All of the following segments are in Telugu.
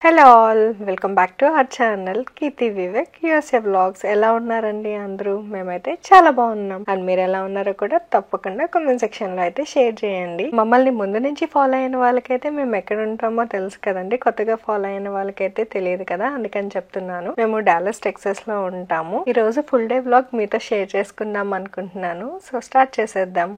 Hello all, welcome back to our channel Keerthi Vivek USA vlogs. ఎలా ఉన్నారండి అందరూ? మేమైతే చాలా బాగున్నాం. అండ్ మీరు ఎలా ఉన్నారో కూడా తప్పకుండా కామెంట్ సెక్షన్ లో అయితే షేర్ చేయండి. మమ్మల్ని ముందు నుంచి ఫాలో అయిన వాళ్ళకైతే మేము ఎక్కడ ఉంటామో తెలుసు కదండి. కొత్తగా ఫాలో అయిన వాళ్ళకైతే తెలియదు కదా, అందుకని చెప్తున్నాను. మేము డాలస్ టెక్సాస్ లో ఉంటాము. ఈ రోజు ఫుల్ డే వ్లాగ్ మీతో షేర్ చేసుకుందాం అనుకుంటున్నాను. సో స్టార్ట్ చేసేద్దాం.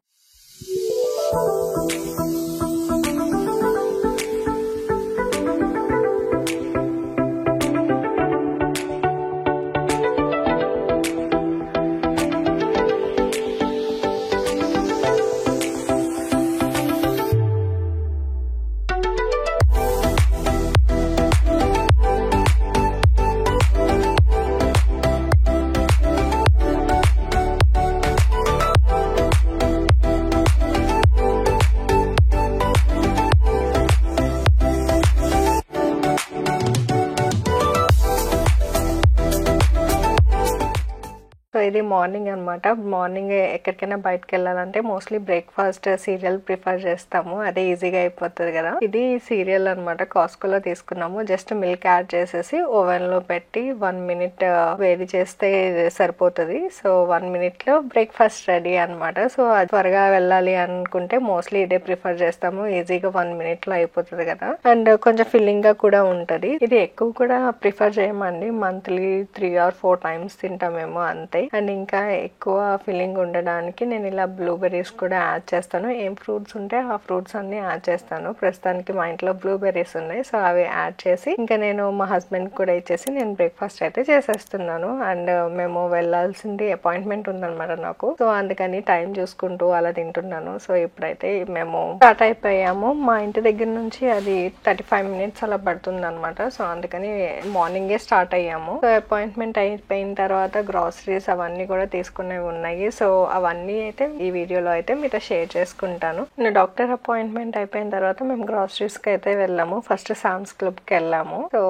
సో ఇది మార్నింగ్ అనమాట. మార్నింగ్ ఎక్కడికైనా బయటకు వెళ్ళాలంటే మోస్ట్లీ బ్రేక్ఫాస్ట్ సీరియల్ ప్రిఫర్ చేస్తాము. అదే ఈజీగా అయిపోతుంది కదా. ఇది సీరియల్ అనమాట, కాస్కోలో తీసుకున్నాము. జస్ట్ మిల్క్ యాడ్ చేసేసి ఓవెన్ లో పెట్టి 1 minute వేడి చేస్తే సరిపోతుంది. సో 1 minute లో బ్రేక్ఫాస్ట్ రెడీ అనమాట. సో అది త్వరగా వెళ్ళాలి అనుకుంటే మోస్ట్లీ ఇదే ప్రిఫర్ చేస్తాము. ఈజీగా 1 minute లో అయిపోతుంది కదా. అండ్ కొంచెం ఫిల్లింగ్ గా కూడా ఉంటది. ఇది ఎక్కువ కూడా ప్రిఫర్ చేయమండి. మంత్లీ 3 or 4 times తింటామేమో అంతే. అండ్ ఇంకా ఎక్కువ ఫిల్లింగ్ ఉండడానికి నేను ఇలా బ్లూబెర్రీస్ కూడా యాడ్ చేస్తాను. ఏం ఫ్రూట్స్ ఉంటే ఆ ఫ్రూట్స్ అన్ని యాడ్ చేస్తాను. ప్రస్తుతానికి మా ఇంట్లో బ్లూబెర్రీస్ ఉన్నాయి, సో అవి యాడ్ చేసి ఇంకా నేను మా హస్బెండ్ కూడా ఇచ్చేసి నేను బ్రేక్ఫాస్ట్ అయితే చేసేస్తున్నాను. అండ్ మేము వెళ్లాల్సింది అపాయింట్మెంట్ ఉందన్నమాట నాకు. సో అందుకని టైం చూసుకుంటూ అలా తింటున్నాను. సో ఇప్పుడైతే మేము స్టార్ట్ అయిపోయాము. మా ఇంటి దగ్గర నుంచి అది 35 minutes అలా పడుతుంది అనమాట. సో అందుకని మార్నింగే స్టార్ట్ అయ్యాము. సో అపాయింట్మెంట్ అయిపోయిన తర్వాత గ్రాసరీస్ అవన్నీ కూడా తీసుకునేవి ఉన్నాయి. సో అవన్నీ అయితే ఈ వీడియోలో అయితే మీతో షేర్ చేసుకుంటాను. డాక్టర్ అపాయింట్మెంట్ అయిపోయిన తర్వాత మేము గ్రాసరీస్ కి అయితే వెళ్ళాము. ఫస్ట్ సామ్స్ క్లబ్ కి వెళ్ళాము. సో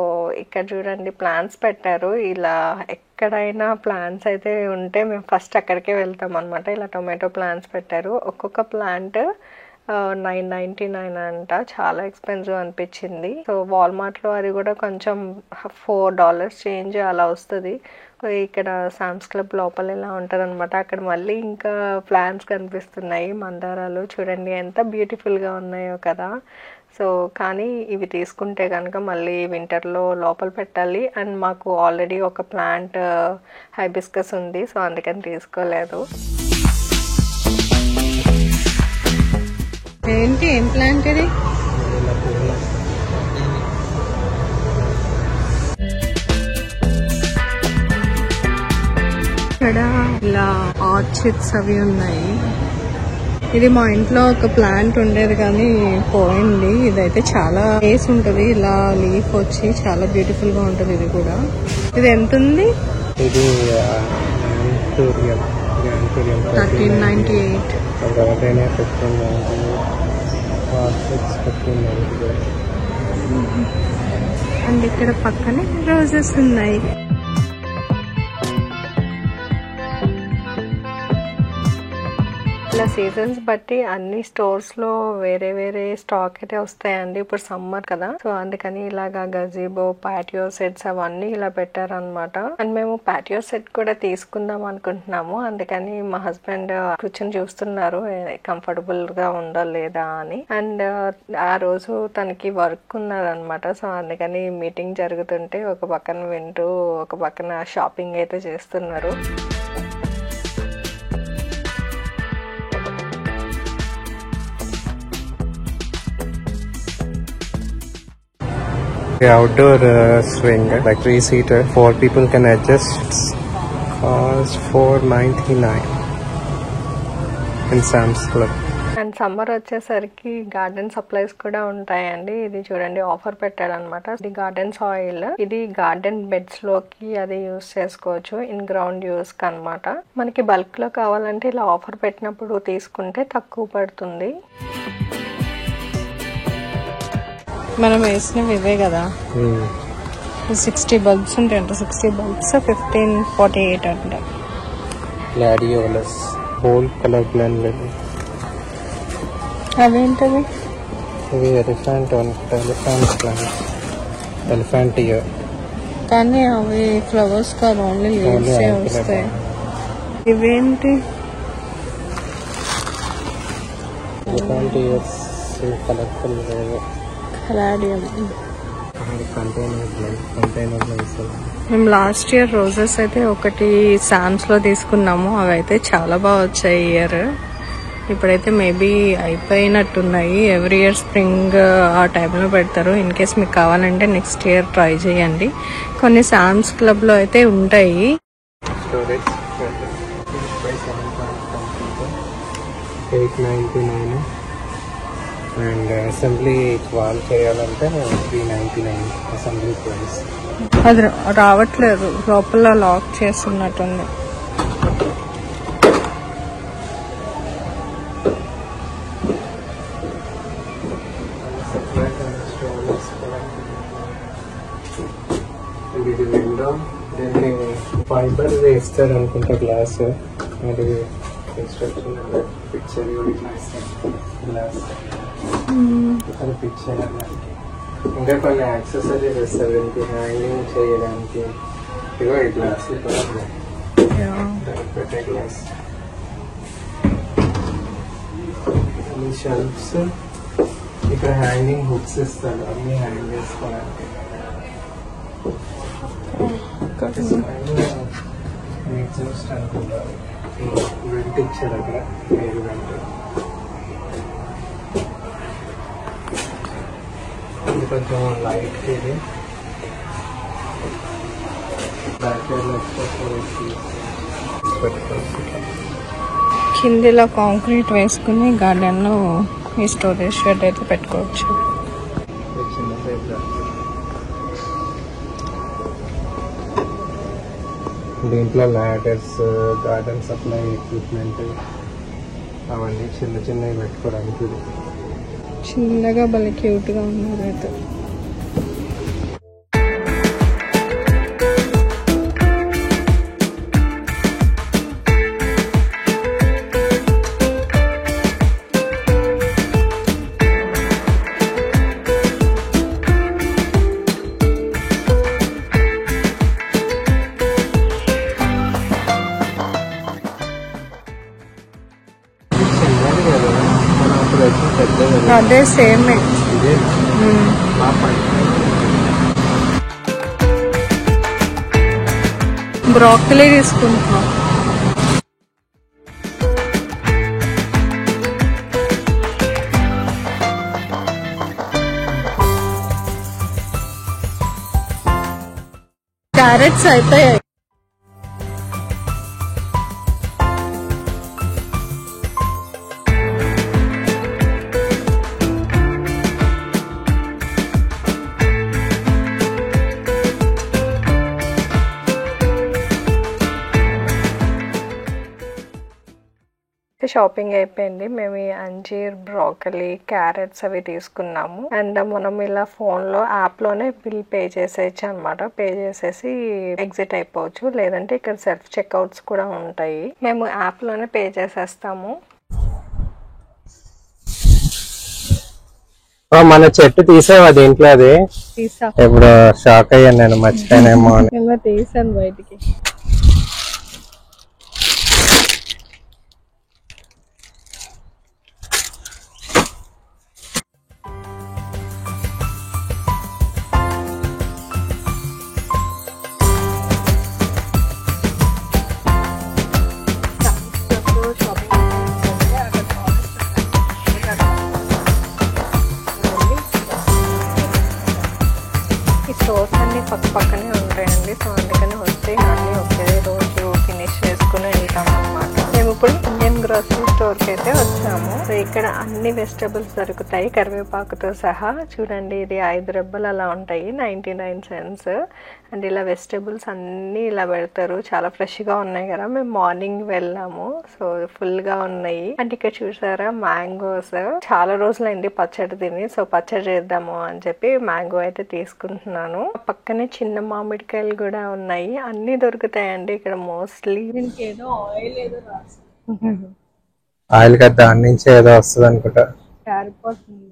ఇక్కడ చూడండి ప్లాన్స్ పెట్టారు. ఇలా ఎక్కడైనా ప్లాంట్స్ అయితే ఉంటే మేము ఫస్ట్ అక్కడికే వెళ్తాం అనమాట. ఇలా టొమాటో ప్లాంట్స్ పెట్టారు. ఒక్కొక్క ప్లాంట్ $9.99 అంట. చాలా ఎక్స్పెన్సివ్ అనిపించింది. సో వాల్మార్ట్ లో అది కూడా కొంచెం $4 చేంజ్ అలా వస్తుంది. ఇక్కడ సామ్స్ క్లబ్ లోపల ఇలా ఉంటది అనమాట. అక్కడ మళ్ళీ ఇంకా ప్లాంట్స్ కనిపిస్తున్నాయి. మందారాలు చూడండి ఎంత బ్యూటిఫుల్ గా ఉన్నాయో కదా. సో కానీ ఇవి తీసుకుంటే కనుక మళ్ళీ వింటర్లో లోపల పెట్టాలి. అండ్ మాకు ఆల్రెడీ ఒక ప్లాంట్ హైబిస్కస్ ఉంది, సో అందుకని తీసుకోలేదు. ఏంటి ఏం ప్లాంట్ ఇది? ఇక్కడ ఇలా ఆర్చిడ్స్ అవి ఉన్నాయి. ఇది మా ఇంట్లో ఒక ప్లాంట్ ఉండేది కానీ పోయింది. ఇదైతే చాలా వేసి ఉంటుంది. ఇలా లీఫ్ వచ్చి చాలా బ్యూటిఫుల్ గా ఉంటుంది. ఇది కూడా ఇది ఎంత ఉంది? ఇది 1398. అండ్ ఇక్కడ పక్కనే రోజెస్ ఉన్నాయి. ఇలా సీజన్స్ బట్టి అన్ని స్టోర్స్ లో వేరే వేరే స్టాక్ అయితే వస్తాయండి. ఇప్పుడు సమ్మర్ కదా, సో అందుకని ఇలాగా గజీబో పాటియో సెట్స్ అవన్నీ ఇలా పెట్టారనమాట. అండ్ మేము పాటియో సెట్ కూడా తీసుకుందాం అనుకుంటున్నాము. అందుకని మా హస్బెండ్ కూర్చొని చూస్తున్నారు కంఫర్టబుల్ గా ఉందా లేదా అని. అండ్ ఆ రోజు తనకి వర్క్ ఉన్నదనమాట. సో అందుకని మీటింగ్ జరుగుతుంటే ఒక పక్కన వింటూ ఒక పక్కన షాపింగ్ అయితే చేస్తున్నారు. The outdoor swing, like 3-seater, 4 people can adjust. Costs $4.99 in Sam's Club. And summer వచ్చేసరికి గార్డెన్ సప్లైస్ కూడా ఉంటాయండి. ఇది చూడండి ఆఫర్ పెట్టాడు అనమాట. ఇది గార్డెన్ సాయిల్. ఇది గార్డెన్ బెడ్స్ లోకి అది యూస్ చేసుకోవచ్చు, ఇన్ గ్రౌండ్ యూస్ కి అనమాట. మనకి బల్క్ లో కావాలంటే ఇలా ఆఫర్ పెట్టినప్పుడు తీసుకుంటే తక్కువ పడుతుంది. మనం వేసినవి ఇవే కదా. 60 bulbs ఉంటాయంట. 60 bulbs $15.48 అంట. Gladiolus whole color blend lily. అవేంటవి? ఇవి ఎలిఫెంట్ ప్లాంట్. Elephant year. కానీ అవి ఫ్లవర్స్ కాదు, ఓన్లీ లీవ్స్ వస్తాయి. ఇవేంటి? Elephant ears colourful caladium. Container మేము లాస్ట్ ఇయర్ రోజెస్ అయితే ఒకటి సామ్స్ లో తీసుకున్నాము. అవి అయితే చాలా బాగా వచ్చాయి ఈ ఇయర్. ఇప్పుడైతే మేబీ అయిపోయినట్టున్నాయి. ఎవ్రీ ఇయర్ స్ప్రింగ్ ఆ టైంలో పెడతారు. ఇన్ కేస్ మీకు కావాలంటే నెక్స్ట్ ఇయర్ ట్రై చేయండి. కొన్ని సామ్స్ క్లబ్ లో అయితే ఉంటాయి. స్టోరేజ్ 899 అండ్ అసెంబ్లీ వాల్ చేయాలంటే 399 అసెంబ్లీ ప్రైస్. అది రావట్లేదు, లోపల లాక్ చేస్తున్నట్టుంది. ఇది విండో, దీన్ని ఫైబర్ వేస్తారు అనుకుంటా, గ్లాస్. అది ఇన్స్ట్రక్షన్ పిక్చర్ గ్లాస్ అది పిక్చర్. ఇంకా కొన్ని యాక్సెసరీస్ ఇస్తారు దీనికి హ్యాంగింగ్ చేయడానికి. ఇగో ఈ గ్లాస్ పెట్టే గ్లాస్. ఈ షెల్ఫ్స్, ఇక్కడ హ్యాంగింగ్ హుక్స్ ఇస్తారు అన్ని హ్యాంగ్ చేసుకోవడానికి. ఎగ్జాస్ట్ అనుకుంటారు. వెంట ఇచ్చారు అక్కడ, వేరు వెంట. ఇది కొంచెం లైట్ ఇది. బ్యాక్ కిందిలో కాంక్రీట్ వేసుకుని గార్డెన్ లో ఈ స్టోరేజ్ షెడ్ అయితే పెట్టుకోవచ్చు. చిన్న సైజ్. దీంట్లో ల్యాడర్స్, గార్డెన్ సప్లై ఎక్విప్మెంట్ అవన్నీ చిన్న చిన్నవి పెట్టుకోవడానికి. చిన్నగా భలే క్యూట్ గా ఉన్నారు అయితే. అదే సేమ్. బ్రోకలీ తీసుకుంటున్నాం. క్యారెట్స్ అయిపోయాయి. షాపింగ్ అయిపోయింది. మేము ఈ అంజీర్, బ్రోకలీ, క్యారెట్స్ అవి తీసుకున్నాము. అండ్ మనం ఇలా ఫోన్ లో యాప్ లోనే బిల్ పే చేసేయచ్చు అనమాట. పే చేసేసి ఎగ్జిట్ అయిపోవచ్చు. లేదంటే ఇక్కడ సెల్ఫ్ చెక్అవుట్స్ కూడా ఉంటాయి. మేము యాప్ లోనే పే చేసేస్తాము. మన చెట్టు తీసేవా దీంట్లో? అది తీసా. ఇప్పుడు షాక్ అయ్యాను నేను, మర్చిపోయానేమో అని. తీసాను బయటికి. స్టోర్స్ అన్ని పక్కనే ఉంటాయండి. సో అందుకని వస్తే అన్ని ఒకే రోజు ఫినిష్ చేసుకుని వెళ్తాం అనమాట. మేము ఇప్పుడు ఇండియన్ గ్రోసరీ స్టోర్ కి అయితే వచ్చాము. సో ఇక్కడ అన్ని వెజిటబుల్స్ దొరుకుతాయి, కరివేపాకుతో సహా. చూడండి, ఇది 5 రెబ్బలు అలా ఉంటాయి, 99 cents. అండ్ ఇలా వెజిటబుల్స్ అన్ని ఇలా పెడతారు. చాలా ఫ్రెష్ గా ఉన్నాయి కదా. మేము మార్నింగ్ వెళ్ళాము, సో ఫుల్ గా ఉన్నాయి. అంటే ఇక్కడ చూసారా మ్యాంగోస్. చాలా రోజులైంది పచ్చడి తిని, సో పచ్చడి చేద్దాము అని చెప్పి మ్యాంగో అయితే తీసుకుంటున్నాను. పక్కనే చిన్న మామిడికాయలు కూడా ఉన్నాయి. అన్ని దొరుకుతాయండి ఇక్కడ మోస్ట్లీ. దీనికి ఏదో ఆయిల్ ఏదో ఆయిల్ కదా, దాని నుంచి ఏదో వస్తుంది అనుకుంటా. కారిపోతుంది.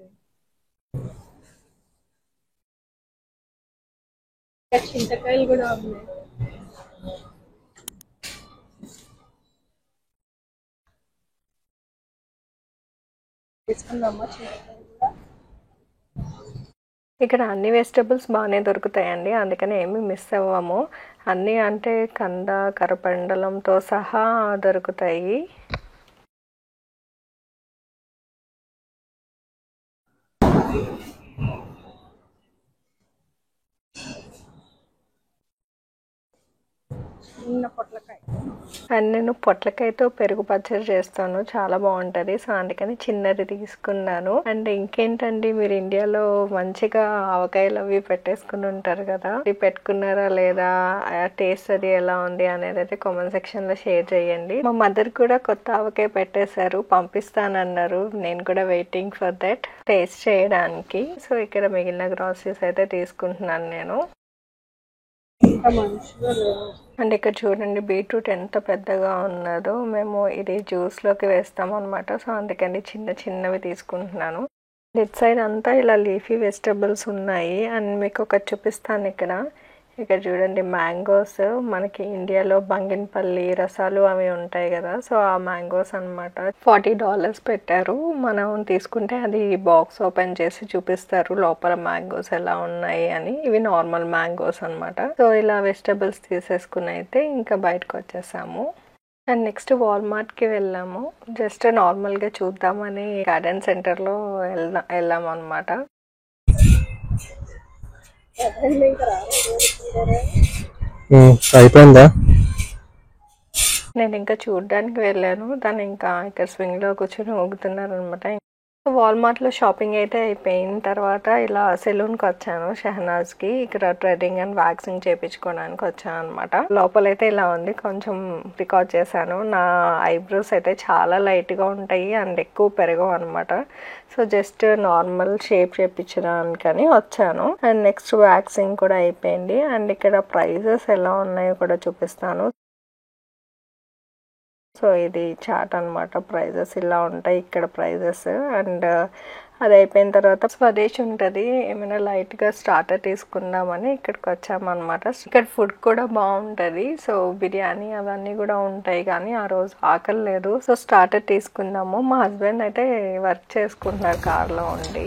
చింతకాయలు కూడా ఉన్నాయి. తీసుకుందామా చింతకాయలు కూడా? ఇక్కడ అన్ని వెజిటబుల్స్ బాగానే దొరుకుతాయండి, అందుకని ఏమి మిస్ అవ్వము. అన్నీ అంటే కంద కరపండలంతో సహా దొరుకుతాయి. చిన్న పొట్లకాయ. అండ్ నేను పొట్లకాయతో పెరుగు పచ్చడి చేస్తాను, చాలా బాగుంటది. సో అందుకని చిన్నది తీసుకున్నాను. అండ్ ఇంకేంటండి, మీరు ఇండియాలో మంచిగా ఆవకాయలు అవి పెట్టేసుకుని ఉంటారు కదా, ఇది పెట్టుకున్నారా లేదా, టేస్ట్ అది ఎలా ఉంది అనేది అయితే కామెంట్ సెక్షన్ లో షేర్ చేయండి. మా మదర్ కూడా కొత్త ఆవకాయ పెట్టేశారు, పంపిస్తానన్నారు. నేను కూడా వెయిటింగ్ ఫర్ దట్ టేస్ట్ చేయడానికి. సో ఇక్కడ మిగిలిన గ్రాసరీస్ అయితే తీసుకుంటున్నాను నేను. అండ్ ఇక్కడ చూడండి బీట్రూట్ ఎంత పెద్దగా ఉన్నదో. మేము ఇది జ్యూస్ లోకి వేస్తాం అనమాట. సో అందుకని చిన్న చిన్నవి తీసుకుంటున్నాను. ఇట్ సైడ్ అంతా ఇలా లీఫీ వెజిటబుల్స్ ఉన్నాయి. అండ్ మీకు ఒకటి చూపిస్తాను. ఇక్కడ చూడండి మ్యాంగోస్. మనకి ఇండియాలో బంగినపల్లి రసాలు అవి ఉంటాయి కదా, సో ఆ మ్యాంగోస్ అనమాట. $40 పెట్టారు. మనం తీసుకుంటే అది బాక్స్ ఓపెన్ చేసి చూపిస్తారు లోపల మ్యాంగోస్ ఎలా ఉన్నాయి అని. ఇవి నార్మల్ మ్యాంగోస్ అనమాట. సో ఇలా వెజిటబుల్స్ తీసేసుకుని అయితే ఇంకా బయటకు వచ్చేసాము. అండ్ నెక్స్ట్ వాల్మార్ట్ కి వెళ్ళాము. జస్ట్ నార్మల్ గా చూద్దామని గార్డెన్ సెంటర్ లో వెళ్ళాము అనమాట. అయిపోయిందా? నేను ఇంకా చూడడానికి వెళ్ళాను. దాన్ని ఇంకా ఇక్కడ స్వింగ్ లో కూర్చొని ఊగుతున్నారు అనమాట. వాల్మార్ట్ లో షాపింగ్ అయితే అయిపోయిన తర్వాత ఇలా సెలూన్ కి వచ్చాను, షెహనాజ్ కి. ఇక్కడ థ్రెడ్డింగ్ అండ్ వ్యాక్సింగ్ చేయించుకోవడానికి వచ్చాను అనమాట. లోపలైతే ఇలా ఉంది, కొంచెం రికార్డ్ చేశాను. నా ఐబ్రోస్ అయితే చాలా లైట్ గా ఉంటాయి అండ్ ఎక్కువ పెరగవు అనమాట. సో జస్ట్ నార్మల్ షేప్ చేయించడానికని వచ్చాను. అండ్ నెక్స్ట్ వ్యాక్సింగ్ కూడా అయిపోయింది. అండ్ ఇక్కడ ప్రైజెస్ ఎలా ఉన్నాయో కూడా చూపిస్తాను. సో ఇది చార్ట్ అనమాట. ప్రైజెస్ ఇలా ఉంటాయి ఇక్కడ ప్రైజెస్. అండ్ అది అయిపోయిన తర్వాత స్వదేశ్ ఉంటుంది, ఏమైనా లైట్ గా స్టార్టర్ తీసుకుందామని ఇక్కడికి వచ్చామన్నమాట. ఇక్కడ ఫుడ్ కూడా బాగుంటది. సో బిర్యానీ అవన్నీ కూడా ఉంటాయి, కానీ ఆ రోజు ఆకలి లేదు. సో స్టార్టర్ తీసుకుందాము. మా హస్బెండ్ అయితే వర్క్ చేసుకుంటున్నారు కార్ లో ఉండి.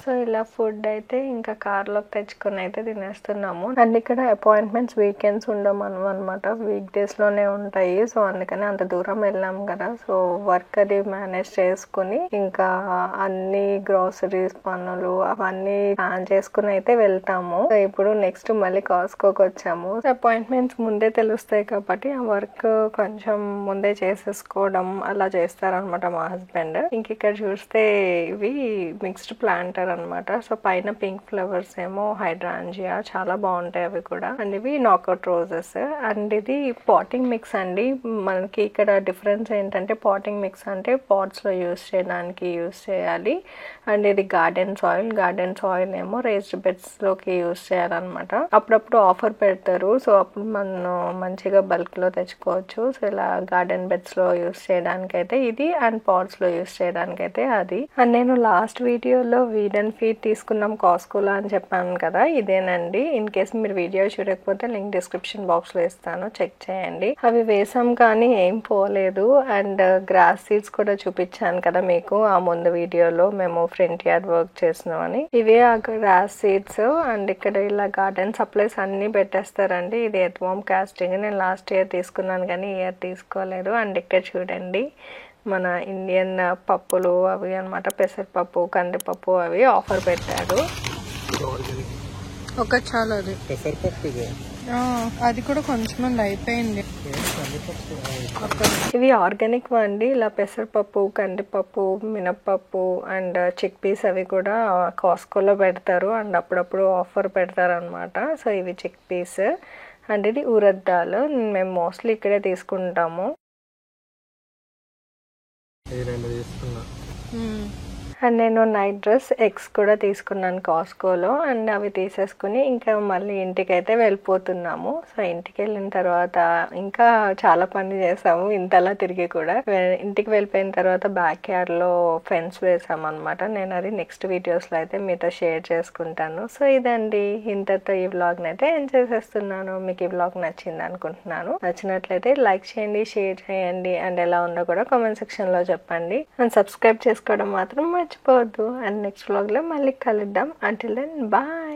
సో ఇలా ఫుడ్ అయితే ఇంకా కార్లోకి తెచ్చుకొని అయితే తినేస్తున్నాము. అండ్ ఇక్కడ అపాయింట్మెంట్స్ వీకెండ్స్ ఉండవు అనమాట, వీక్ డేస్ లోనే ఉంటాయి. సో అందుకని అంత దూరం వెళ్ళాం కదా, సో వర్క్ అది మేనేజ్ చేసుకుని ఇంకా అన్ని గ్రోసరీస్ పనులు అవన్నీ ప్లాన్ చేసుకుని అయితే వెళ్తాము. సో ఇప్పుడు నెక్స్ట్ మళ్ళీ కాస్కోకి వచ్చాము. అపాయింట్మెంట్స్ ముందే తెలుస్తాయి కాబట్టి ఆ వర్క్ కొంచెం ముందే చేసేసుకోవడం అలా చేస్తారనమాట మా హస్బెండ్. ఇంక ఇక్కడ చూస్తే ఇవి మిక్స్డ్ ప్లాంటర్ అనమాట. సో పైన పింక్ ఫ్లవర్స్ ఏమో హైడ్రాంజియా, చాలా బాగుంటాయి అవి కూడా. అండ్ ఇవి నాకౌట్ రోజెస్. అండ్ ఇది పాటింగ్ మిక్స్ అండి. మనకి ఇక్కడ డిఫరెన్స్ ఏంటంటే పాటింగ్ మిక్స్ అంటే పాట్స్ లో యూస్ చేయడానికి యూస్ చేయాలి. అండ్ ఇది గార్డెన్ సాయిల్ ఏమో రేస్డ్ బెడ్స్ లోకి యూస్ చేయాలన్నమాట. అప్పుడప్పుడు ఆఫర్ పెడతారు, సో అప్పుడు మనం మంచిగా బల్క్ లో తెచ్చుకోవచ్చు. సో ఇలా గార్డెన్ బెడ్స్ లో యూస్ చేయడానికి అయితే ఇది, అండ్ పాట్స్ లో యూస్ చేయడానికి అయితే అది. అండ్ నేను లాస్ట్ వీడియోలో వీడ్ అండ్ ఫీడ్ తీసుకున్నాం కాస్కోలో అని చెప్పాను కదా, ఇదేనండి. ఇన్ కేస్ మీరు వీడియో చూడకపోతే లింక్ డిస్క్రిప్షన్ బాక్స్ లో ఇస్తాను, చెక్ చేయండి. అవి వేసాం కానీ ఏం పోలేదు. అండ్ గ్రాస్ సీడ్స్ కూడా చూపించాను కదా మీకు ఆ ముందు వీడియోలో, మేము ఫ్రంట్ యార్డ్ వర్క్ చేసినామని. ఇవే ఆ గ్రాస్ సీడ్స్. అండ్ ఇక్కడ ఇలా గార్డెన్ సప్లైస్ అన్ని పెట్టేస్తారండి. ఇది ఎర్త్వామ్ కాస్టింగ్. నేను లాస్ట్ ఇయర్ తీసుకున్నాను కానీ ఈ ఇయర్ తీసుకోలేదు. అండ్ ఇక్కడ చూడండి మన ఇండియన్ పప్పులు అవి అనమాట, పెసరపప్పు కందిపప్పు అవి ఆఫర్ పెట్టారు. ఒక చాలా అది కూడా కొంచెం అయిపోయింది. ఇవి ఆర్గానిక్ అండి. ఇలా పెసరపప్పు కందిపప్పు మినప్పప్పు అండ్ చిక్ పీస్ అవి కూడా కాస్కోలో పెడతారు అండ్ అప్పుడప్పుడు ఆఫర్ పెడతారు అనమాట. సో ఇవి చిక్ పీస్. అండ్ ఇది ఉరద్ దాల్. మేము మోస్ట్లీ ఇక్కడే తీసుకుంటాము. అండ్ నేను నైట్ డ్రెస్ ఎగ్స్ కూడా తీసుకున్నాను కాస్కోలో. అండ్ అవి తీసేసుకుని ఇంకా మళ్ళీ ఇంటికైతే వెళ్ళిపోతున్నాము. సో ఇంటికి వెళ్ళిన తర్వాత ఇంకా చాలా పని చేసాము ఇంతలా తిరిగి కూడా. ఇంటికి వెళ్ళిపోయిన తర్వాత బ్యాక్ యార్డ్ లో ఫెన్స్ వేసాం అనమాట. నేను అది నెక్స్ట్ వీడియోస్ లో అయితే మీతో షేర్ చేసుకుంటాను. సో ఇదండి, ఇంతతో ఈ వ్లాగ్ అయితే ఎంజాయ్ చేస్తున్నాను. మీకు ఈ వ్లాగ్ నచ్చింది అనుకుంటున్నాను. నచ్చినట్లయితే లైక్ చేయండి, షేర్ చేయండి, అండ్ ఎలా ఉందో కూడా కామెంట్ సెక్షన్ లో చెప్పండి. అండ్ సబ్స్క్రైబ్ చేసుకోవడం మాత్రం మర్చిపోవద్దు. అండ్ నెక్స్ట్ వ్లాగ్ లో మళ్ళీ కలుద్దాం. Until then bye.